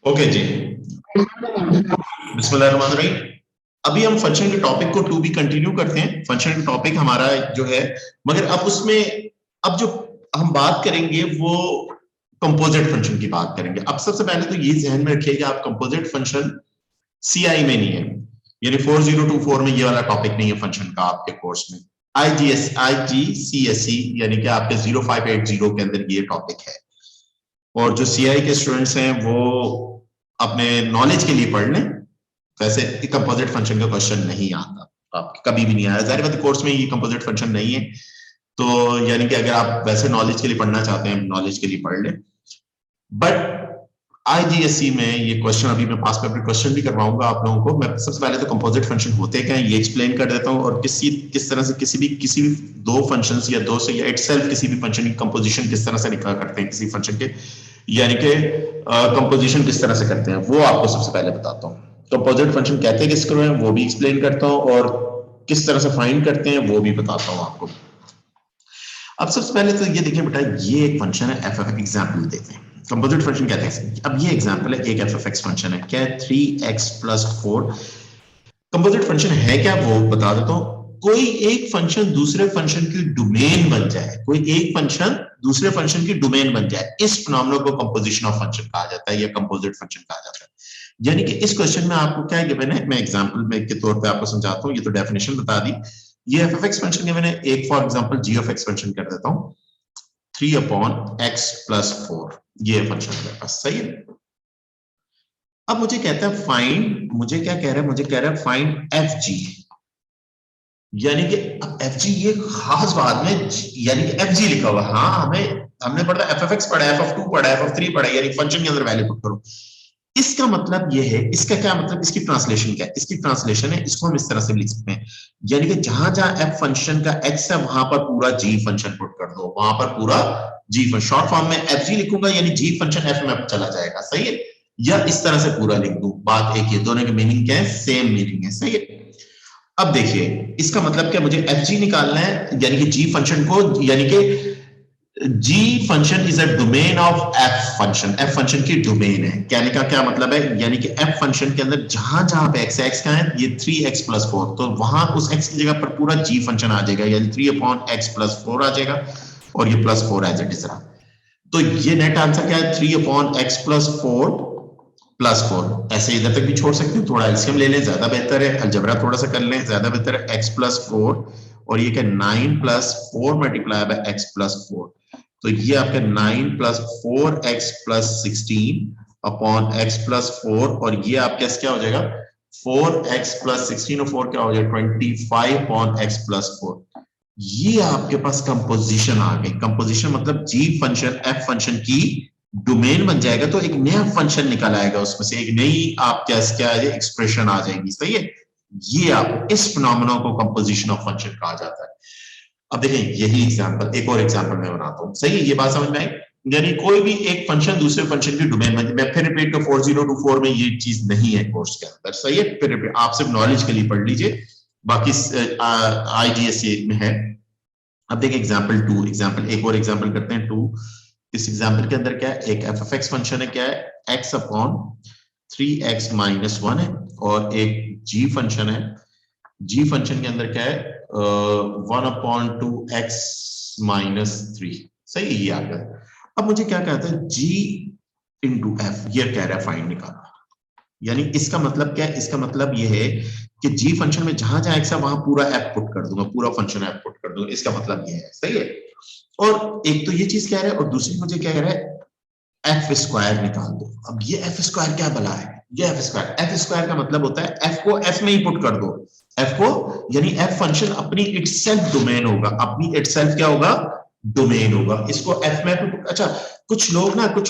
Okay जी, बिस्मिल्लाहिर्रहमानिर्रहीम। अभी हम फंक्शन के टॉपिक को टू बी कंटिन्यू करते हैं। फंक्शन का टॉपिक हमारा जो है, मगर अब उसमें अब जो हम बात करेंगे वो कंपोजिट फंक्शन की बात करेंगे। अब सबसे पहले तो ये ध्यान में रखिए कि आप कंपोजिट फंक्शन सीआई में नहीं है, यानी 4024 में ये वाला टॉपिक नहीं है फंक्शन का आपके कोर्स में। IGCSE यानी कि आपके 0580 के अंदर ये टॉपिक है, और जो सीआई के स्टूडेंट्स हैं वो अपने नॉलेज के लिए पढ़ लें। वैसे कंपोजिट फंक्शन का क्वेश्चन नहीं आता, आप कभी भी नहीं आया, जाहिर बात कोर्स में ये कंपोजिट फंक्शन नहीं है, तो यानी कि अगर आप वैसे नॉलेज के लिए पढ़ना चाहते हैं नॉलेज के लिए पढ़ लें। बट आईजीएससी में ये क्वेश्चन, अभी मैं पास पेपर क्वेश्चन भी करवाऊंगा आप लोगों को। मैं सबसे पहले तो कंपोजिट फंक्शन होते क्या है ये एक्सप्लेन कर देता हूं, और किस तरह से किसी भी दो फंक्शंस या दो से या इटसेल्फ किसी भी फंक्शन की कंपोजिशन किस तरह से निकाल करते हैं किसी फंक्शन के, यानी कि कंपोजिशन किस तरह से करते हैं वो आपको सबसे पहले बताता हूँ। कंपोजिट फंक्शन कहते हैं किसको है वो भी एक्सप्लेन करता हूँ, और किस तरह से फाइंड करते हैं वो भी बताता हूँ आपको। अब सबसे पहले तो ये देखिए बेटा, ये एक फंक्शन है एफ एफ, एग्जाम्पल देते हैं। कंपोजिट फंक्शन कहते हैं, अब ये एग्जाम्पल है, एक एफ एफ एक्स फंक्शन है, क्या है 3x+4। कंपोजिट फंक्शन है क्या वो बता देता हूँ। कोई एक फंक्शन दूसरे फंक्शन की डोमेन बन जाए, कोई एक फंक्शन दूसरे फंक्शन की डोमेन बन जाए, इस फिनोमेनन को कंपोजिशन ऑफ फंक्शन कहा जाता है या कंपोजिट फंक्शन कहा जाता है। यानी कि इस क्वेश्चन में आपको क्या गिवन है, मैं एग्जांपल में के तौर पे आपको समझाता हूँ। ये तो डेफिनेशन बता दी, ये f F x function given है। एक for example g of x function कर देता हूँ, 3/x+4 ये फंक्शन मेरे पास, सही है। अब मुझे कहता है फाइंड, मुझे क्या कह रहा है, मुझे कह रहा है फाइंड एफ जी, यानी कि अब एफ जी ये खास बात में यानी कि एफ जी लिखा हुआ, हाँ हमने पढ़ा एफ एफ एक्स पढ़ा, एफ एफ टू पढ़ा, एफ एफ थ्री पढ़ा, यानी फंक्शन के अंदर वैल्यू पुट करो। इसका मतलब ये है, इसका क्या मतलब, इसकी ट्रांसलेशन क्या है, इसकी ट्रांसलेशन है, इसको हम इस तरह से लिख सकते हैं, यानी कि जहां जहां एफ फंक्शन का एक्स है वहां पर पूरा जी फंक्शन पुट कर दो, वहां पर पूरा जी फंक्शन, शॉर्ट फॉर्म में एफ जी लिखूंगा यानी जी फंक्शन एफ में चला जाएगा, सही है। या इस तरह से पूरा लिख दूं, बात एक है, दोनों की मीनिंग क्या है, सेम मीनिंग है, सही है। अब देखिए इसका मतलब क्या, मुझे एफ जी निकालना है, यानी कि जी फंक्शन को, यानी कि G function is a domain of F function, F function की डोमेन है। कहने का क्या मतलब है, यानी कि एफ फंक्शन के अंदर जहां जहां पे एक्स का है, ये 3x+4, तो वहां उस एक्स की जगह पर पूरा जी फंक्शन आ जाएगा, यानी 3/x+4 आ जाएगा, और ये +4 एज इट इज रहा। तो ये नेट आंसर क्या है, 3/x+4 ऐसे इधर तक भी छोड़ सकते हैं, थोड़ा एलसीएम ले लें ज्यादा बेहतर है, अलजबरा थोड़ा सा कर लें ज्यादा बेहतर है, x+4, और ये क्या 9+4 मल्टीप्लाई बाय x+4, तो ये आपका 9+4x+16 अपॉन x+4, और ये आपका क्या हो जाएगा 4x+16 और 4 क्या हो जाएगा 25/x+4। ये आपके पास कंपोजिशन आ गई। कंपोजिशन मतलब जी फंक्शन एफ फंक्शन की डोमेन बन जाएगा, तो एक नया फंक्शन निकल आएगा, उसमें से एक नई आप क्या एक्सप्रेशन आ जाएगी, सही है। ये आप इस फिनोमेनन को कंपोजिशन ऑफ फंक्शन कहा जाता है। अब देखें यही एग्जांपल, एक और एग्जांपल मैं बनाता हूं, सही है, ये बात समझ में आई। यानी कोई भी एक फंक्शन दूसरे फंक्शन की डोमेन बन, मैं फिर रिपीट, 4024 में ये चीज नहीं है कोर्स के अंदर, सही है। फिर रिपीट, आप सिर्फ नॉलेज के लिए पढ़ लीजिए, बाकी आईजीएससी में है। अब देखिए एग्जांपल टू, एग्जांपल एक और एग्जांपल करते हैं टू। इस एग्जांपल के अंदर क्या है, एक एफ एफ एक्स फंक्शन है, क्या है x/3x-1 है, और एक जी फंक्शन है। जी फंक्शन के अंदर क्या है 1/2x-3, सही है, ये आ गया। अब मुझे क्या कहता है जी इंटू एफ, ये कह रहा है फाइंड निकालना, यानी इसका मतलब क्या है, इसका मतलब ये है कि जी फंक्शन में जहां जहां एक्स है वहां पूरा एफ पुट कर दूंगा, पूरा फंक्शन एफ पुट कर दूंगा, इसका मतलब ये है, सही है। और एक तो ये चीज कह रहा है, और दूसरी मुझे क्या कह रहा है, एफ स्क्वायर निकाल दो। अब ये एफ स्क्वायर क्या भला है, ये एफ स्क्वायर का मतलब होता है एफ को एफ में ही पुट कर दो, एफ को, यानी एफ फंक्शन अपनी इटसेल्फ डोमेन होगा, अपनी इटसेल्फ क्या होगा, डोमेन होगा, इसको एफ में पुट। अच्छा कुछ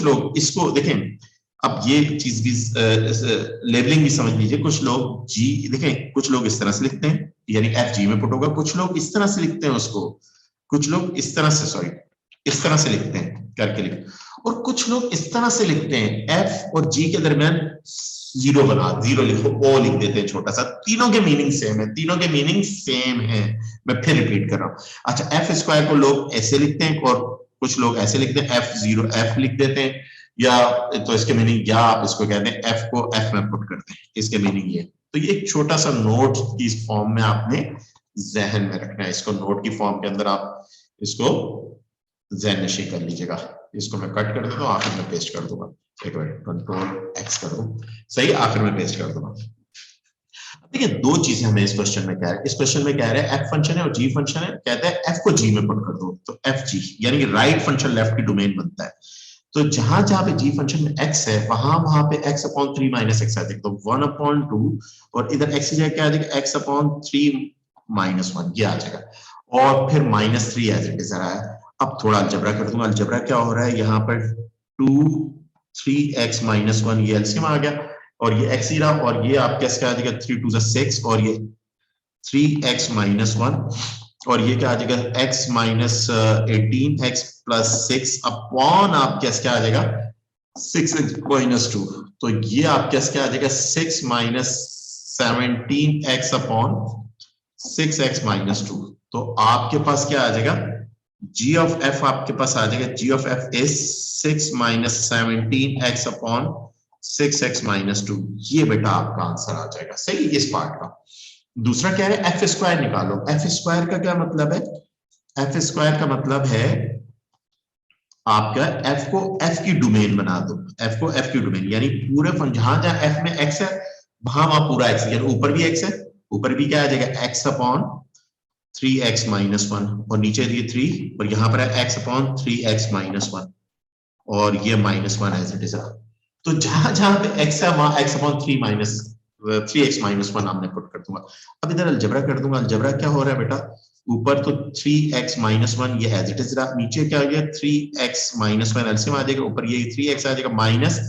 लोग इसको देखें, अब ये चीज भी लेबलिंग भी समझ लीजिए। कुछ लोग जी देखें, कुछ लोग इस तरह से लिखते हैं यानी एफ जी में पुट होगा, कुछ लोग इस तरह से लिखते हैं उसको, कुछ लोग इस तरह से, सॉरी इस तरह से लिखते हैं करके लिख, और कुछ लोग इस तरह से लिखते हैं एफ और जी के दरमियान जीरो बना, जीरो लिखो, ओ लिख देते हैं छोटा सा। तीनों के मीनिंग सेम है, तीनों के मीनिंग सेम है, मैं फिर रिपीट कर रहा हूं। अच्छा एफ स्क्वायर को लोग ऐसे लिखते हैं, और कुछ लोग ऐसे लिखते हैं, F0 एफ लिख देते हैं, या तो इसके मीनिंग, या आप इसको कहते हैं एफ को एफ में पुट करते हैं, इसके मीनिंग ये। तो ये एक छोटा सा नोट की फॉर्म में आपने जहन में रखना है, इसको नोट की फॉर्म के अंदर आप इसको जहन नशी कर लीजिएगा। इसको मैं कट कर देता हूँ, आखिर में पेस्ट कर दूंगा, एक मिनट कंट्रोल एक्स कर दूं, सही, आखिर में पेस्ट कर दूंगा। देखिए दो चीजें हमें इस क्वेश्चन में कह रहे हैं, इस क्वेश्चन में कह रहे हैं एफ फंक्शन है और जी फंक्शन है, कहते हैं एफ को जी में पुट कर दो, तो एफ जी यानी कि राइट फंक्शन लेफ्ट की डोमेन बनता है। तो जहां जहां पे जी फंक्शन में x है वहां पे x अपॉन 3 माइनस एक्स आ जाएगा, तो 1/2 और इधर x की जगह क्या आ जाएगा, x अपॉन 3 माइनस 1 ये आ जाएगा, और फिर -3 एज इट इज आ रहा है। अब थोड़ा अलजबरा कर दूंगा, अलजबरा क्या हो रहा है यहाँ पर 2 3x माइनस 1 ये एलसीएम आ गया, और ये x ही रहा, और ये आप कैसे आ जाएगा 3 2 6 और ये 3x माइनस 1 और ये क्या आ जाएगा x minus 18 x plus 6 upon आप कैसे आ जाएगा 6x माइनस 2, तो ये आप कैसे आ जाएगा 6 minus 17x upon 6x minus 2। तो आपके पास क्या आ जाएगा, g ऑफ f आपके पास आ जाएगा, g of f is 6 minus 17x upon 6x minus 2, ये बेटा आपका आंसर आ जाएगा, सही इस पार्ट का। दूसरा क्या है, एफ स्क्वायर निकालो। एफ स्क्वायर का क्या मतलब है, एफ स्क्वायर का मतलब है आपका एफ को एफ की डोमेन बना दो, एफ को एफ की डोमेन यानी पूरे जहां जहां एफ में एक्स है वहां वहां पूरा एक्स, यानी ऊपर भी एक्स है, ऊपर भी क्या आ जाएगा एक्स अपॉन 3x माइनस 1 और नीचे ये 3 और यहां पर है एक्स अपॉन 3x माइनस 1 और ये -1 एज इट इज। तो जहां जहां पे एक्स है वहां एक्स अपॉन 3x माइनस 1 हमने पुट कर दूंगा। अब इधर अलजबरा कर दूंगा, अलजबरा क्या हो रहा है बेटा, ऊपर तो 3x माइनस 1 ये एज इट इज रहा, नीचे क्या हो गया 3x माइनस 1 एलसीएम आ जाएगा, ऊपर ये 3x आ जाएगा माइनस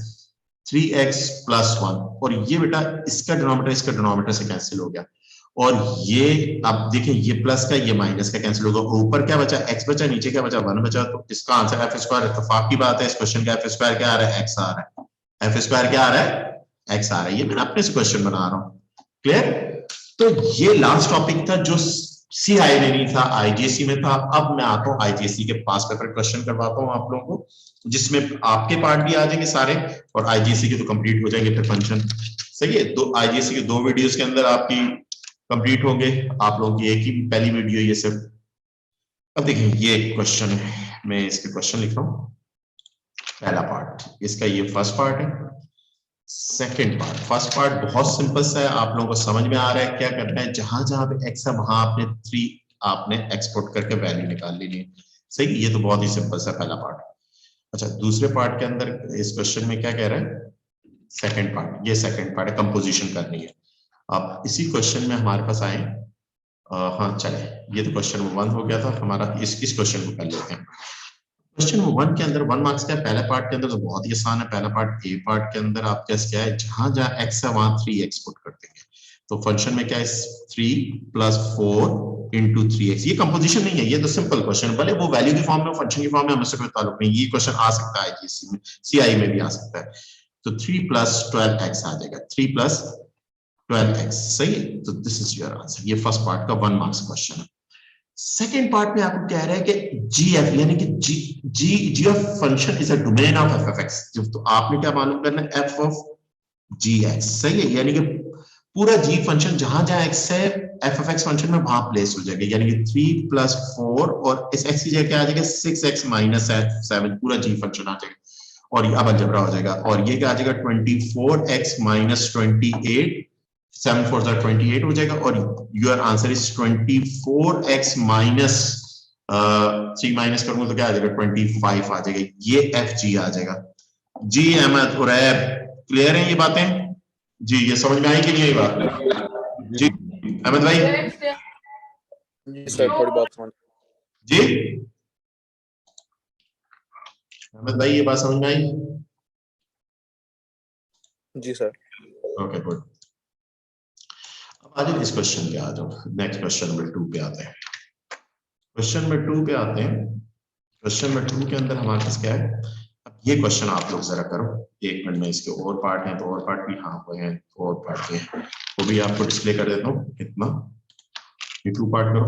3x प्लस 1 और ये बेटा इसका डिनोमिनेटर से कैंसिल हो गया, और ये आप देखें ये प्लस का ये माइनस का कैंसिल होगा, ऊपर क्या बचा x बचा, नीचे क्या बचा 1 बचा, तो इसका आंसर एफ स्क्वायर, इत्तेफाक की बात है इस क्वेश्चन का एफ स्क्वायर क्या आ रहा है, x आ रहा है, एफ स्क्वायर क्या आ रहा है, x आ रहा है, ये मैं अपने से क्वेश्चन बना रहा हूं, क्लियर। तो ये लास्ट टॉपिक था जो सीआई में नहीं था, आईजीएससी में था। अब मैं आता हूं आईजीएससी के पास पेपर क्वेश्चन करवाता हूं आप लोगों को, जिसमें आपके पार्ट भी आ जाएंगे सारे और आईजीएससी के तो कंप्लीट हो जाएंगे फिर फंक्शन, सही है। तो आईजीएससी के 2 वीडियोस के अंदर आपकी कंप्लीट होंगे, आप लोगों की एक ही पहली वीडियो ये सिर्फ। अब देखिए ये क्वेश्चन है, मैं इसके क्वेश्चन लिख रहा हूं, पहला पार्ट इसका ये फर्स्ट पार्ट है, सेकंड पार्ट, फर्स्ट पार्ट बहुत सिंपल सा है, आप लोगों को समझ में आ रहा है क्या करना है, जहां जहां पे एक्स है वहां आपने 3 आपने एक्सपोर्ट करके वैल्यू निकाल लेनी है, सही, ये तो बहुत ही सिंपल सा पहला पार्ट। अच्छा दूसरे पार्ट के अंदर इस क्वेश्चन में क्या कह रहा है, सेकंड पार्ट, ये सेकंड पार्ट है, कंपोजिशन करनी है। अब इसी क्वेश्चन में हमारे पास आए, हाँ चले, ये तो क्वेश्चन नंबर 1 हो गया था हमारा, इस क्वेश्चन को कर लेते हैं। क्वेश्चन नंबर 1 के अंदर 1 मार्क्स का है, पहले पार्ट के अंदर तो बहुत ही आसान है, पहला पार्ट ए पार्ट के अंदर आप क्या है, जहां जहां x है वहां 3 एक्सपोर्ट कर देंगे, तो फंक्शन में क्या है 3 + 4 × 3x, ये कंपोजिशन नहीं है, ये तो सिंपल क्वेश्चन, भले वो वैल्यू की फॉर्म में फंक्शन की फॉर्म में हमसे कोई ताल्लुक नहीं, ये क्वेश्चन आ सकता है जीएससी में, सीआई में भी आ सकता है। तो 3 + 12x आ जाएगा, 3 + 12x, सही है, तो दिस इज योर आंसर, ये फर्स्ट पार्ट का 1 मार्क्स क्वेश्चन है। सेकेंड पार्ट में आपको कह रहा है कि जी एफ यानी कि G of function is a domain of F F X, तो आपने क्या मालूम करना है, एफ ऑफ जी एक्स, सही है, यानी कि पूरा जी फंक्शन जहां जहां एक्स है एफ एफ एक्स फंक्शन में वहां प्लेस हो जाएगा, यानी कि 3 + 4 और इस एक्स की जगह क्या आ जाएगा 6x - 7, पूरा जी फंक्शन आ जाएगा, और ये अब अलजेब्रा हो जाएगा, और ये क्या आ जाएगा 24x - 28, 7 4 28 हो जाएगा, और your answer is 24x minus 3 minus करूंगा तो क्या आ जाएगा 25 आ जाएगा, ये एफ जी आ जाएगा। जी अहमद उरैब, क्लियर है ये बातें जी, ये समझ में आई कि नहीं आई बात जी अहमद भाई? जी सर थोड़ी बहुत समझ जी अहमद भाई ये बात समझ में आई? जी सर। Okay good. अब आ जाओ इस क्वेश्चन पे आ जाओ, नेक्स्ट क्वेश्चन नंबर 2 पे आते हैं, क्वेश्चन नंबर 2 पे आते हैं। क्वेश्चन नंबर 2 के अंदर हमारे पास क्या है, अब ये क्वेश्चन आप लोग जरा करो, एक मिनट में इसके और पार्ट हैं तो और पार्ट भी, हाँ वो है और पार्ट भी है, वो भी आपको डिस्प्ले कर देता हूँ, कितना ये 2 पार्ट करो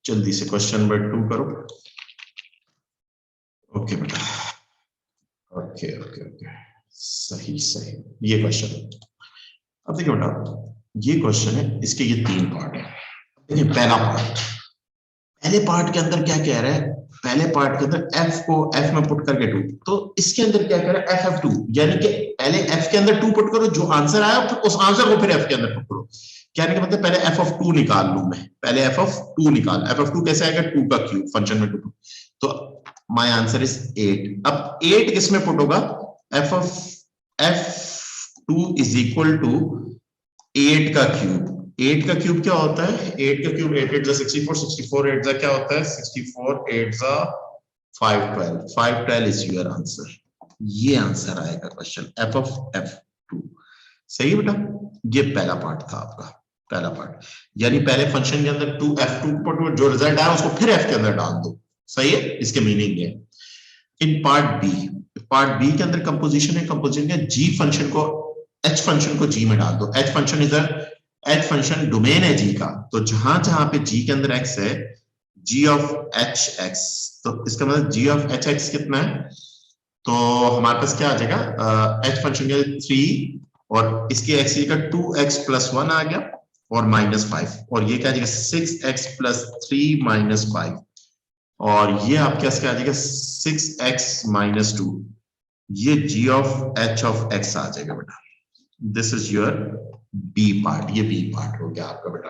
जल्दी से, क्वेश्चन नंबर 2 करो, ओके बेटा ओके ओके ओके, सही सही। ये क्वेश्चन, अब देखिए बेटा, ये क्वेश्चन है, इसके ये 3 पार्ट है। देखिए पहला पार्ट, पहले पार्ट के अंदर क्या कह रहा है, पहले पार्ट के अंदर f को f में पुट करके 2, तो इसके अंदर क्या कह रहा है ff2, यानी कि पहले f के अंदर 2 पुट करो, जो आंसर आया फिर उस आंसर को फिर f के अंदर पुट करो। कहने का मतलब पहले f of 2 निकाल लूं मैं, पहले f of 2 निकाल, f of 2 कैसे आएगा, 2 का क्यूब, फंक्शन में 2, तो माय आंसर इज 8। अब 8 किस में पुट होगा, f of f2 is equal to 8 का क्यूब। 8 का क्यूब क्या होता है, 8 का क्यूब 8 8 जा 64, 64 8 जा क्या होता है, 64 8 जा 512, 512 इज योर आंसर। ये आंसर आएगा क्वेश्चन f of f2। सही बेटा, ये पहला पार्ट था आपका, पहला पार्ट, यानी पहले फंक्शन के अंदर 2f2 पर जो रिजल्ट आया उसको फिर f के अंदर डाल दो। सही है, इसके मीनिंग है। इन पार्ट बी के अंदर कंपोजिशन है, कंपोजिशन के g फंक्शन को, h फंक्शन को g में डाल दो। h function is h function domain है g का, तो जहां जहां पे g के अंदर x है, g of hx, तो इसका मतलब g of hx कितना है, तो हमारे पास क्या आ जाएगा, h फंक्शन के 3 और इसके x का 2x + 1 आ गया और -5, और ये क्या आ जाएगा 6x + 3 - 5, और ये आपके पास क्या आ जाएगा 6x - 2, ये g of h of x आ जाएगा बेटा। This is your B part, ये बी पार्ट हो गया आपका बेटा।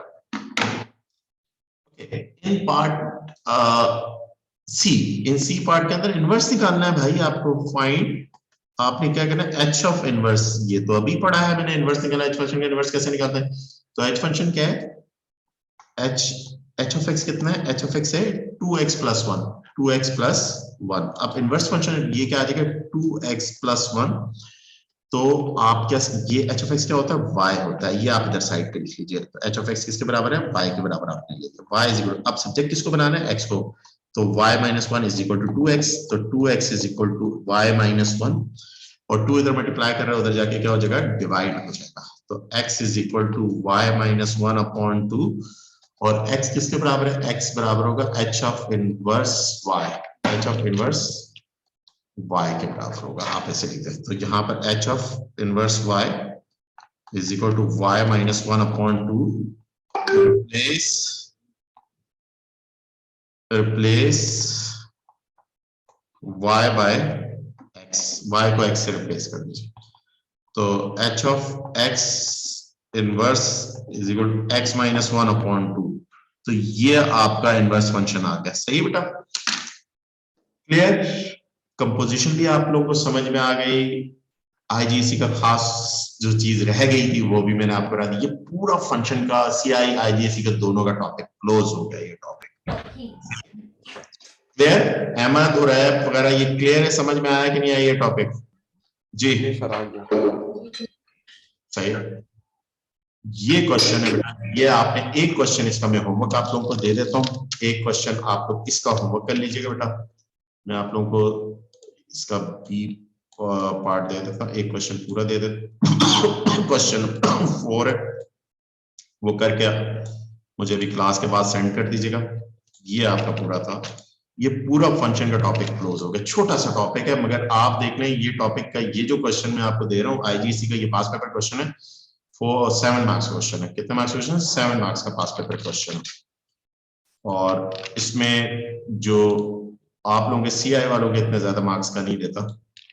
In part C, in C part के अंदर इनवर्स निकालना है भाई आपको। फाइंड, आपने क्या करना है, h ऑफ इनवर्स, ये तो अभी पढ़ा है मैंने, इनवर्स निकाला, h फंक्शन का इनवर्स कैसे निकालते हैं, तो h फंक्शन क्या है, h ऑफ x कितना है, h ऑफ x है 2x + 1, 2x + 1। अब इनवर्स फंक्शन ये क्या आ जाएगा 2x + 1, तो आप क्या, ये h ऑफ x क्या होता है, y होता है, ये आप इधर साइड पे लिख लीजिए। तो h ऑफ x किसके बराबर है, y के बराबर आपने लिया, y इज इक्वल, अब सब्जेक्ट किसको बनाना है, x को, तो y - 1 is equal to 2x, तो 2x is equal to y - 1, और 2 इधर मल्टीप्लाई कर रहे हैं, उधर जाके क्या हो जाएगा, डिवाइड हो जाएगा, तो x is equal to y - 1/2, और x किसके बराबर है, x बराबर होगा h of inverse y, h of inverse y के बराबर होगा, आप ऐसे लिख दें। तो यहाँ पर h of inverse y is equal to y - 1/2, replace y by x, y को x से रिप्लेस कर दीजिए, तो h of x inverse is equal to x - 1/2, तो ये आपका इनवर्स फंक्शन आ गया। सही बेटा, क्लियर, कंपोजिशन भी आप लोगों को समझ में आ गई, आईजीएससी का खास जो चीज रह गई थी वो भी मैंने आपको बता दी। ये पूरा फंक्शन का सीआई आईजीएससी का दोनों का टॉपिक क्लोज हो गया, ये टॉपिक क्लियर। अहमद और ऐप वगैरह ये क्लियर है, समझ में आया कि नहीं आया ये टॉपिक, जी सर आ गया। सही है। ये क्वेश्चन है बेटा, ये आपने एक क्वेश्चन, इसका मैं होमवर्क आप लोगों को दे देता हूँ, एक क्वेश्चन आप लोग इसका होमवर्क कर लीजिएगा बेटा। मैं आप लोगों को इसका बी पार्ट दे देता हूँ, एक क्वेश्चन पूरा दे देता, क्वेश्चन 4 है, वो करके मुझे अभी क्लास के बाद सेंड कर दीजिएगा। ये आपका पूरा था, ये पूरा फंक्शन का टॉपिक क्लोज हो गया। छोटा सा टॉपिक है, मगर आप देख लें ये टॉपिक का, ये जो क्वेश्चन मैं आपको दे रहा हूँ आईजीएससी का, ये पास पेपर क्वेश्चन है, 7 मार्क्स क्वेश्चन है। कितने मार्क्स क्वेश्चन है, 7 मार्क्स का पास पेपर क्वेश्चन है। और इसमें जो आप लोगों के सीआई वालों के इतने ज्यादा मार्क्स का नहीं देता,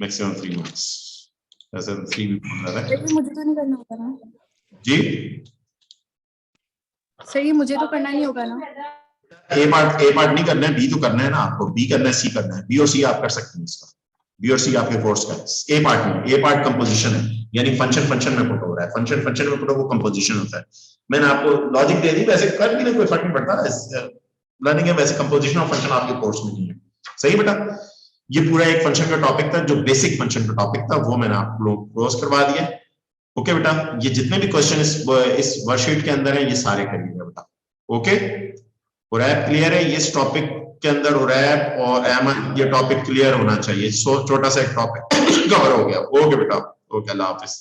मैक्सिमम 3 मार्क्स, वैसे 3 भी बहुत ज्यादा है। मुझे तो नहीं करना होगा ना जी सर, ये मुझे तो करना नहीं होगा ना, ए पार्ट नहीं करना है, बी तो करना है ना आपको, बी करना है, सी करना है, बी और सी आप कर सकते हैं इसका, बी और सी आपके कोर्स का। ए पार्ट नहीं, ए पार्ट कंपोजिशन है, यानी फंक्शन में पुट हो रहा है, फंक्शन में पुट हो, वो कंपोजिशन होता है। मैंने आपको लॉजिक दे दी, वैसे कर भी नहीं, कोई फर्क नहीं पड़ता, लर्निंग है, वैसे कंपोजिशन और फंक्शन आपके कोर्स में नहीं है। सही बेटा, ये पूरा एक फंक्शन का टॉपिक था, जो बेसिक फंक्शन का टॉपिक था, वो मैंने आप लोग क्लोज करवा दिया। ओके बेटा, ये जितने भी क्वेश्चन इस वर्कशीट के अंदर है, ये सारे करिएगा बेटा। ओके, और ऐप क्लियर है, इस टॉपिक के अंदर और ऐप और अहमद, ये टॉपिक क्लियर होना चाहिए। छोटा सा एक टॉपिक कवर हो गया। ओके बेटा, ओके, अल्लाह हाफिज।